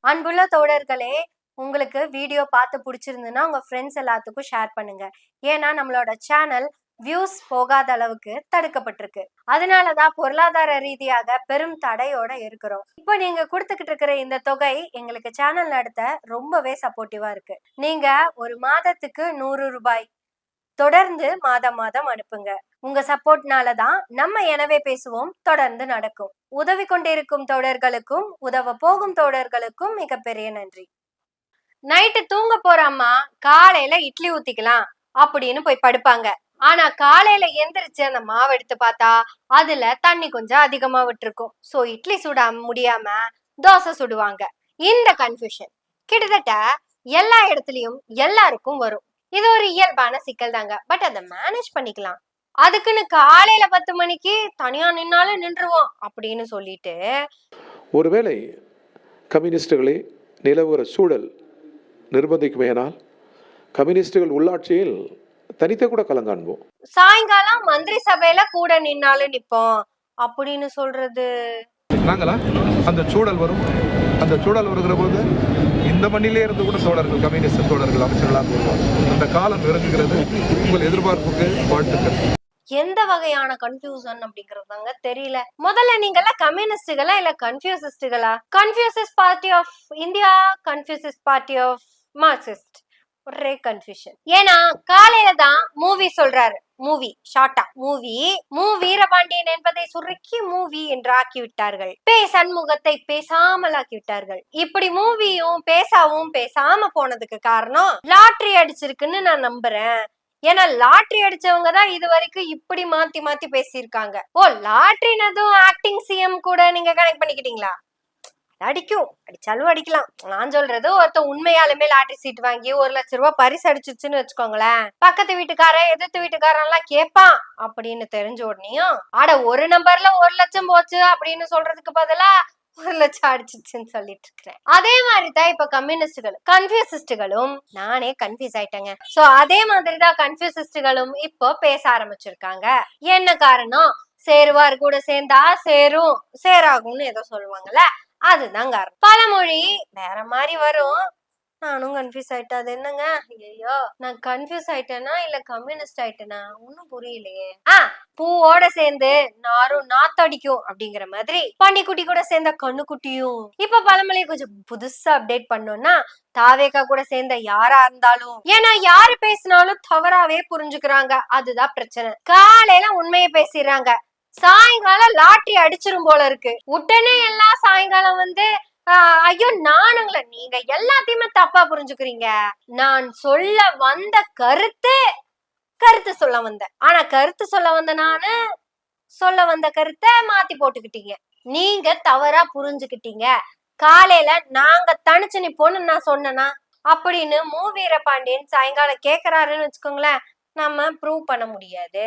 அன்புள்ள தோழர்களே, உங்களுக்கு வீடியோ பார்த்து பிடிச்சிருந்துன்னா உங்க ஃப்ரெண்ட்ஸ் எல்லாத்துக்கும் ஷேர் பண்ணுங்க. ஏன்னா நம்மளோட சேனல் வியூஸ் போகாத அளவுக்கு தடுக்கப்பட்டிருக்கு. அதனாலதான் பொருளாதார ரீதியாக பெரும் தடையோட இருக்கிறோம். இப்போ நீங்க கொடுத்துக்கிட்டு இருக்கிற இந்த தொகை எங்களுக்கு சேனல் நடத்த ரொம்பவே சப்போர்ட்டிவா இருக்கு. நீங்க ஒரு மாதத்துக்கு 100 ரூபாய் தொடர்ந்து மாதம் மாதம் அனுப்புங்க. உங்க சப்போர்ட்னால தான் நம்ம எனவே பேசுவோம் தொடர்ந்து நடக்கும். உதவி கொண்டிருக்கும் தோழர்களுக்கும் உதவ போகும் தோழர்களுக்கும் மிகப்பெரிய நன்றி. நைட்டு தூங்க போற அம்மா காலையில இட்லி ஊத்திக்கலாம் அப்படின்னு போய் படுப்பாங்க. ஆனா காலையில எந்திரிச்சு அந்த மாவு எடுத்து பார்த்தா அதுல தண்ணி கொஞ்சம் அதிகமா விட்டுருக்கும். சோ இட்லி சுட முடியாம தோசை சுடுவாங்க. இந்த கன்ஃபியூஷன் கிட்டத்தட்ட எல்லா இடத்துலயும் எல்லாருக்கும் வரும். இது ஒரு இயல்பான சிக்கல் தாங்க. பட் அதை மேனேஜ் பண்ணிக்கலாம். அதுக்குன்னு காலையில 10 மணிக்கு தனியா நின்னாலும் நின்றுவோம் அப்படின்னு சொல்லிட்டு ஒருவேளை கம்யூனிஸ்டுகளை நிலவர சூழல் நிர்பந்திக்குமேனால் கம்யூனிஸ்டுகள் உள்ளாட்சியில் தனித்த கூட கலங்காண்போம். சாயங்காலம் மந்திரி சபையில கூட நின்னாலும் நிப்போம் அப்படின்னு சொல்றது நாங்களா அந்த சூழல் வரும். அந்த சூழல் வருகிற போது இந்த மண்ணிலே இருந்து கூட தோழர்கள், கம்யூனிஸ்ட் தோழர்கள் அமைச்சர்களாக வருவாங்க. அந்த காலம் நெருங்குகிறது. உங்கள் எதிர்பார்ப்புக்கு வாழ்த்துக்கள். எந்த வகையான கன்ஃபியூசன் அப்படிங்கறதாங்க தெரியல. முதல்ல நீங்க எல்லாம் கம்யூனிஸ்டுகளா இல்ல கன்ஃபியூசிஸ்டுகளா? Confusist party of India, confusist party of Marxist, ஒரே கன்ஃபியூஷன். ஏன்னா காலையில தான் மூவி சொல்றாரு. மூவி ஷார்ட்டா மூ வீரபாண்டியன் என்பதை சுருக்கி மூவி என்று ஆக்கி விட்டார்கள். சண்முகத்தை பேசாமல் ஆக்கி விட்டார்கள். இப்படி மூவியும் பேசாம போனதுக்கு காரணம் லாட்டரி அடிச்சிருக்குன்னு நான் நம்புறேன். ஏன்னா லாட்டரி அடிச்சவங்க தான் இது வரைக்கும் இப்படி மாத்தி மாத்தி பேசியிருக்காங்க. ஓ, லாட்டரினதும் ஆக்டிங் சிஎம் கூட நீங்க கனெக்ட் பண்ணிக்கிட்டீங்களா? அடிக்கும், அடிச்சாலும் அடிக்கலாம். நான் சொல்றது ஒருத்த உண்மையாலுமே லாட்டரி சீட் வாங்கி 1 லட்சம் ரூபாய் பரிசு அடிச்சுச்சுன்னு வச்சுக்கோங்களேன். பக்கத்து வீட்டுக்காரன் எதிர்த்து வீட்டுக்காரன் எல்லாம் கேட்பான் அப்படின்னு தெரிஞ்ச உடனேயும் அட ஒரு நம்பர்ல 1 லட்சம் போச்சு அப்படின்னு சொல்றதுக்கு பதிலா 1 லட்சம் அடிச்சிச்சுன்னு சொல்லிட்டு இருக்கிறேன். அதே மாதிரிதான் இப்ப கன்ஃபியூசிஸ்டுகளும் நானே கன்ஃபியூஸ் ஆயிட்டேங்க. சோ அதே மாதிரிதான் கன்ஃபியூசிஸ்டுகளும் இப்போ பேச ஆரம்பிச்சிருக்காங்க. என்ன காரணம்? சேருவார் கூட சேர்ந்தா சேராகும்னு ஏதோ சொல்லுவாங்கல்ல, அதுதான் காரணம். பழமொழி வேற மாதிரி வரும். நானும் கன்ஃபியூஸ் ஆயிட்டேன். அது என்னங்க? ஐயோ, நான் கன்ஃபியூஸ் ஆயிட்டேனா இல்ல கம்யூனிஸ்ட் ஆயிட்டேனா ஒன்னும் புரியலையே. பூவோட சேர்ந்து நாரும் நாத்தடிக்கும் அப்படிங்கிற மாதிரி பன்னிக்குட்டி கூட சேர்ந்த கண்ணுக்குட்டியும். இப்ப பழமொழி கொஞ்சம் புதுசா அப்டேட் பண்ணோம்னா தாவேக்கா கூட சேர்ந்த யாரா இருந்தாலும், ஏன்னா யாரு பேசினாலும் தவறாவே புரிஞ்சுக்கிறாங்க. அதுதான் பிரச்சனை. காலையில உண்மையை பேசிடுறாங்க, சாயங்காலம் லாட்டரி அடிச்சிரும் போல இருக்கு. உடனே எல்லாம் சாயங்காலம் வந்து ஐயோ நானுங்கள, நீங்க எல்லாத்தையுமே தப்பா புரிஞ்சுக்கிறீங்க. நான் சொல்ல வந்த கருத்து சொல்ல வந்தேன். ஆனா கருத்து சொல்ல வந்த நானு சொல்ல வந்த கருத்தை மாத்தி போட்டுக்கிட்டீங்க. நீங்க தவறா புரிஞ்சுக்கிட்டீங்க. காலையில நாங்க தனிச்சு நிப்போன்னு நான் சொன்னேனா அப்படின்னு மூ வீரபாண்டியன் சாயங்காலம் கேக்குறாருன்னு வச்சுக்கோங்களேன், நம்ம ப்ரூவ் பண்ண முடியாது.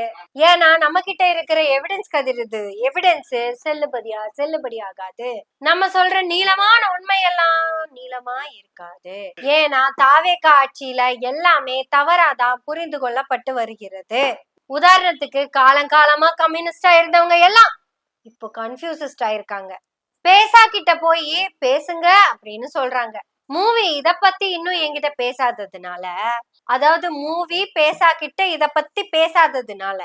ஏன்னா நம்ம கிட்ட இருக்கிற எவிடன்ஸ் கதிருது. எவிடன்ஸ் செல்லுபடி ஆகாது. நம்ம சொல்ற நீளமான உண்மையெல்லாம் நீளமா இருக்காது. ஏன்னா தாவேக்கா ஆட்சியில எல்லாமே தவறாதான் புரிந்து கொள்ளப்பட்டு வருகிறது. உதாரணத்துக்கு காலங்காலமா கம்யூனிஸ்டா இருந்தவங்க எல்லாம் இப்போ கன்ஃபியூசிஸ்ட் ஆயிருக்காங்க. பேசா கிட்ட போய் பேசுங்க அப்படின்னு சொல்றாங்க. மூவி இத பத்தி இன்னும் என்கிட்ட பேசாததுனால, அதாவது மூவி பேசா கிட்ட இத பத்தி பேசாததுனால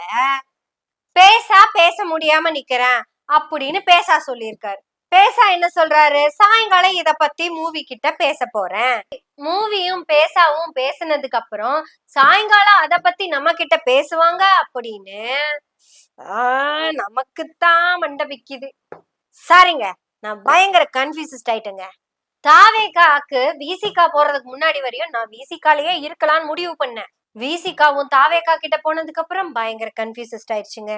பேச முடியாம நிக்கிறேன் அப்படின்னு பேசா சொல்லியிருக்காரு. பேசா என்ன சொல்றாரு? சாயங்காலம் இத பத்தி மூவி கிட்ட பேச போறேன். மூவியும் பேசாவும் பேசினதுக்கு அப்புறம் சாயங்காலம் அத பத்தி நம்ம கிட்ட பேசுவாங்க அப்படின்னு நமக்குத்தான் மண்டை விக்குது. சரிங்க, நான் பயங்கர கன்ஃபியூசிஸ்ட் ஆயிட்டேங்க. தாவேக்காக்கு விசிகா போறதுக்கு முன்னாடி வரையும் நான் விசிகாலேயே இருக்கலாம்னு முடிவு பண்ணேன். விசிகாவும் தாவேக்கா கிட்ட போனதுக்கு அப்புறம் பயங்கர கன்ஃபியூசிஸ்ட் ஆயிடுச்சுங்க.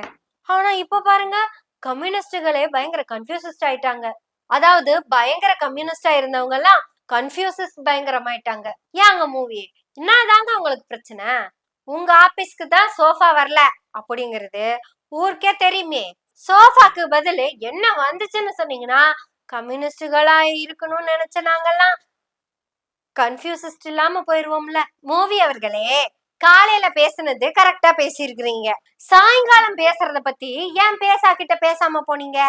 ஆனா இப்ப பாருங்க, கம்யூனிஸ்டுகளே பயங்கர கன்ஃபியூசிஸ்ட் ஆயிட்டாங்க. அதாவது பயங்கர கம்யூனிஸ்டா இருந்தவங்க எல்லாம் கன்ஃபியூசிஸ்ட் பயங்கரமாயிட்டாங்க. ஏங்க மூவி என்னதாங்க உங்களுக்கு பிரச்சனை? உங்க ஆபீஸ்க்கு தான் சோஃபா வரல அப்படிங்கிறது ஊருக்கே தெரியுமே. சோஃபாக்கு பதில் என்ன வந்துச்சுன்னு சொன்னீங்கன்னா கம்யூனிஸ்டுகளா இருக்கணும்னு நினைச்ச நாங்கெல்லாம் கன்ஃபியூசிஸ்ட் இல்லாம போயிருவோம்ல. மூவி அவர்களே, காலையில பேசுனது கரெக்டா பேசியிருக்கிறீங்க. சாயங்காலம் பேசுறத பத்தி ஏன் பேசா கிட்ட பேசாம போனீங்க?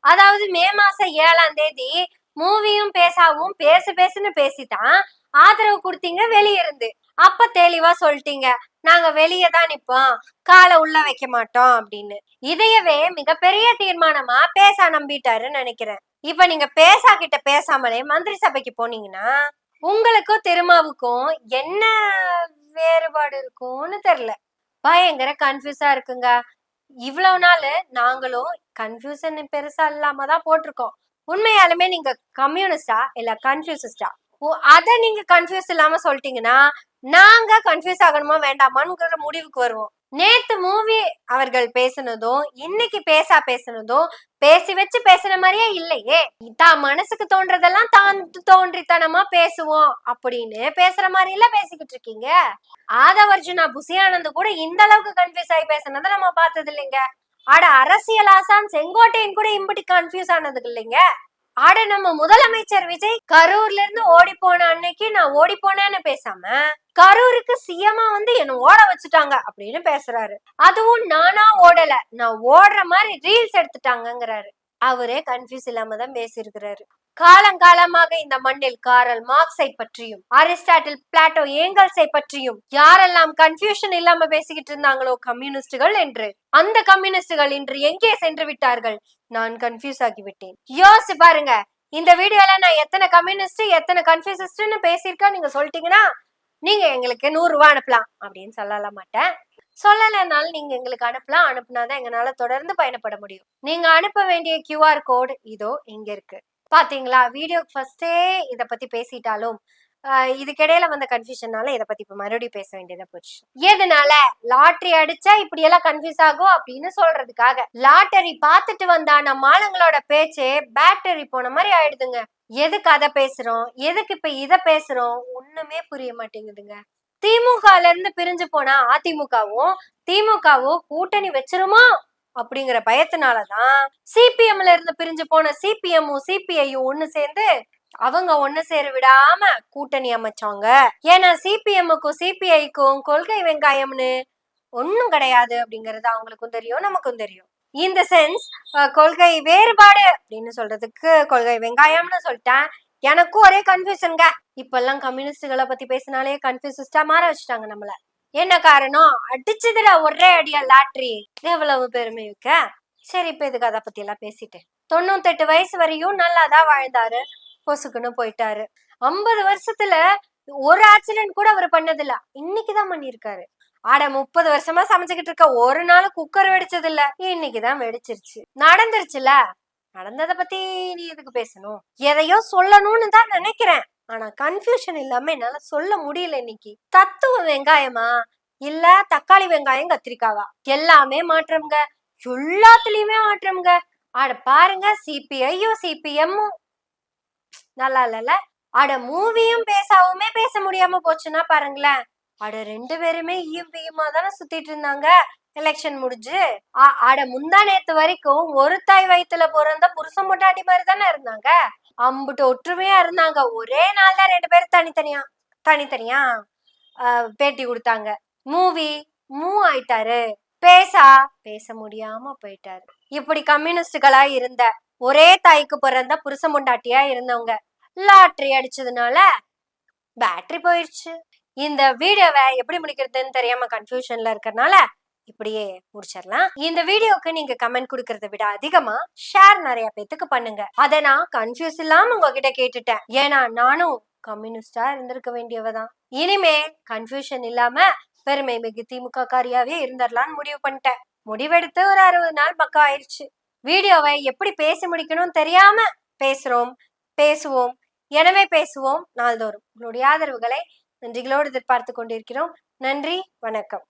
அதாவது மே மாசம் 7ஆம் தேதி மூவியும் பேசாவும் பேசுன்னு பேசித்தான் ஆதரவு கொடுத்தீங்க வெளிய இருந்து. அப்ப தெளிவா சொல்லிட்டீங்க, நாங்க வெளியே தான் நிப்போம், காலை உள்ள வைக்க மாட்டோம் அப்படின்னு. இதையவே மிகப்பெரிய தீர்மானமா பேசா நம்பிட்டாருன்னு நினைக்கிறேன். இப்ப நீங்க பேசா கிட்ட பேசாமலே மந்திரி சபைக்கு போனீங்கன்னா உங்களுக்கும் திருமாவுக்கும் என்ன வேறுபாடு இருக்கும்னு தெரியல. பயங்கர கன்ஃபியூஸா இருக்குங்க. இவ்வளவு நாள் நாங்களும் கன்ஃபியூசன் பெருசா இல்லாம தான் போட்டிருக்கோம். உண்மையாலுமே நீங்க கம்யூனிஸ்டா இல்ல கன்ஃபியூசிஸ்டா? அத நீங்க கன்ஃபியூஸ் இல்லாம சொல்லிட்டீங்கன்னா நாங்க கன்ஃபியூஸ் ஆகணுமா வேண்டாமான்னு முடிவுக்கு வருவோம். நேத்து மூவி அவர்கள் பேசுனதும் இன்னைக்கு பேசுனதும் பேசி வச்சு பேசுன மாதிரியே இல்லையே. தான் மனசுக்கு தோன்றதெல்லாம் தான் தோன்றித்தனமா பேசுவோம் அப்படின்னு பேசுற மாதிரி எல்லாம் பேசிக்கிட்டு இருக்கீங்க. ஆதவர்ஜுனா புசியானந்த் கூட இந்த அளவுக்கு கன்ஃபியூஸ் ஆகி பேசுனதை நம்ம பார்த்தது இல்லைங்க. ஆட அரசியல் ஆசான் செங்கோட்டையன் கூட இம்படி கன்ஃபியூஸ் ஆனது இல்லைங்க. ஆட நம்ம முதலமைச்சர் விஜய் கரூர்ல இருந்து ஓடி போன அன்னைக்கு நான் ஓடி போனேன்னு பேசாம கரூருக்கு சிஎம்மா வந்து என்ன ஓட வச்சுட்டாங்க அப்படின்னு பேசுறாரு. அதுவும் நானா ஓடல, நான் ஓடுற மாதிரி ரீல்ஸ் எடுத்துட்டாங்கிறாரு. அவரே கன்ஃபியூஸ் இல்லாம தான் பேசியிருக்கிறாரு. காலங்காலமாக இந்த மண்ணில் காரல் மார்க்ஸை பற்றியும் அரிஸ்டாட்டில், பிளாட்டோ, ஏங்கல்ஸை பற்றியும் யாரெல்லாம் கன்ஃபியூஷன் இல்லாம பேசிக்கிட்டு இருந்தாங்களோ கம்யூனிஸ்டுகள் என்று, அந்த கம்யூனிஸ்டுகள் இன்று எங்கே சென்று விட்டார்கள்? நான் கன்ஃபியூஸ் ஆகிவிட்டேன். யோசிச்சு பாருங்க. இந்த வீடியோல நான் எத்தனை கம்யூனிஸ்ட் எத்தனை கன்ஃபியூசிஸ்ட்னு பேசியிருக்கேன் நீங்க சொல்லிட்டீங்கன்னா நீங்க எங்களுக்கு 100 ரூபாய் அனுப்பலாம் அப்படின்னு சொல்லல மாட்டேன். சொல்லலைனாலும் நீங்க எங்களுக்கு அனுப்புனாதான் எங்களால தொடர்ந்து பயணப்பட முடியும். நீங்க அனுப்ப வேண்டிய QR கோட் இதோ இங்க இருக்கு. பாத்தீங்களா? வீடியோக்கு ஃபர்ஸ்டே இத பத்தி பேசிட்டாலும் இதுக்கிடையில வந்த கன்ஃபியூஷனால இதை பத்தி இப்ப மறுபடியும் பேச வேண்டியதா போச்சு. எதனால? லாட்டரி அடிச்சா இப்படி எல்லாம் கன்ஃபியூஸ் ஆகும் அப்படின்னு சொல்றதுக்காக. லாட்டரி பார்த்துட்டு வந்தா நம்ம ஆளுங்களோட பேச்சே பேட்டரி போன மாதிரி ஆயிடுதுங்க. எதுக்கு அதை பேசுறோம், எதுக்கு இப்ப இத பேசுறோம், ஒண்ணுமே புரிய மாட்டேங்குதுங்க. திமுகல இருந்து பிரிஞ்சு போனா திமுகவும் கூட்டணி வச்சிருமா அப்படிங்கிற பயத்தினாலதான் சிபிஎம்ல இருந்து பிரிஞ்சு போன சிபிஎம்மும் சிபிஐயும் ஒண்ணு சேர்ந்து அவங்க ஒண்ணு சேர விடாம கூட்டணி அமைச்சாங்க. ஏன்னா சிபிஎம்முக்கும் சிபிஐக்கும் கொள்கை வெங்காயம்னு ஒண்ணும் கிடையாது அப்படிங்கறது அவங்களுக்கும் தெரியும், நமக்கும் தெரியும். இந்த சென்ஸ் கொள்கை வேறுபாடு அப்படின்னு சொல்றதுக்கு கொள்கை வெங்காயம்னு சொல்லிட்டேன். எனக்கும் ஒரே கன்ஃபியூஷனுங்க. இப்பெல்லாம் கம்யூனிஸ்டுகளை பத்தி பேசினாலே கன்ஃபியூசிஸ்டா மாற வச்சுட்டாங்க நம்மள. என்ன காரணம்? அடிச்சதுல ஒரே அடியா லாட்டரி. எவ்வளவு பெருமை இருக்க. சரி, இப்ப இதுக்கு அதை பத்தி எல்லாம் பேசிட்டு 98 வயசு வரையும் நல்லாதான் வாழ்ந்தாரு, பொசுக்குன்னு போயிட்டாரு. 50 வருஷத்துல ஒரு ஆக்சிடென்ட் கூட அவர் பண்ணதில்ல, இன்னைக்குதான் பண்ணிருக்காரு. ஆட 30 வருஷமா சமைச்சுக்கிட்டு இருக்க ஒரு நாள் குக்கர் வெடிச்சது இல்ல, இன்னைக்குதான் வெடிச்சிருச்சு. நடந்துருச்சுல, நடந்ததை பத்தி நீ எதுக்கு பேசணும்? எதையோ சொல்லணும்னு தான் நினைக்கிறேன், ஆனா கன்ஃபியூஷன் இல்லாம என்னால சொல்ல முடியல. இன்னைக்கு தத்துவ வெங்காயமா இல்ல தக்காளி வெங்காயம் கத்திரிக்காவா? எல்லாமே மாற்றம்ங்க, எல்லாத்துலயுமே மாற்றம்ங்க. ஆட பாருங்க, சிபிஐயும் சிபிஎம்மும் நல்லா இல்ல. ஆட மூவியும் பேசாவுமே பேச முடியாம போச்சுன்னா பாருங்களேன். ஆட 2 பேருமே ஈயுமா தானே சுத்திட்டு இருந்தாங்க எலெக்ஷன் முடிஞ்சு. ஆட முந்தா நேத்து வரைக்கும் ஒரு தாய் வயித்துல பிறந்த புருஷன் பொண்டாட்டி மாதிரி தானே இருந்தாங்க. அம்புட்டு ஒற்றுமையா இருந்தாங்க. ஒரே நாள் தான் 2 பேரும் தனித்தனியா பேட்டி கொடுத்தாங்க. மூவ் ஆயிட்டாரு, பேச முடியாம போயிட்டாரு. இப்படி கம்யூனிஸ்டுகளா இருந்த ஒரே தாய்க்கு பிறந்த புருஷன் பொண்டாட்டியா இருந்தவங்க லாட்டரி அடிச்சதுனால பேட்டரி போயிடுச்சு. இந்த வீடியோவை எப்படி முடிக்கிறதுன்னு தெரியாம கன்ஃபியூஷன்ல இருக்கறனால இப்படியே முடிச்சிடலாம். இந்த வீடியோக்கு நீங்க கமெண்ட் கொடுக்கறத விட அதிகமா ஷேர் நிறைய பேத்துக்கு பண்ணுங்க. அதை நான் கன்ஃபியூஸ் இல்லாம உங்ககிட்ட கேட்டுட்டேன். ஏன்னா நானும் கம்யூனிஸ்டா இருந்திருக்க வேண்டியவதான். இனிமே கன்ஃபியூஷன் இல்லாம பெருமை மிகு திமுக காரியாவே இருந்துடலான்னு முடிவு பண்ணிட்டேன். முடிவெடுத்து ஒரு 60 நாள் பக்கம் ஆயிடுச்சு. வீடியோவை எப்படி பேசி முடிக்கணும்னு தெரியாம பேசுவோம். எனவே பேசுவோம் நாள்தோறும். உங்களுடைய ஆதரவுகளை நன்றிகளோடு எதிர்பார்த்து கொண்டிருக்கிறோம். நன்றி, வணக்கம்.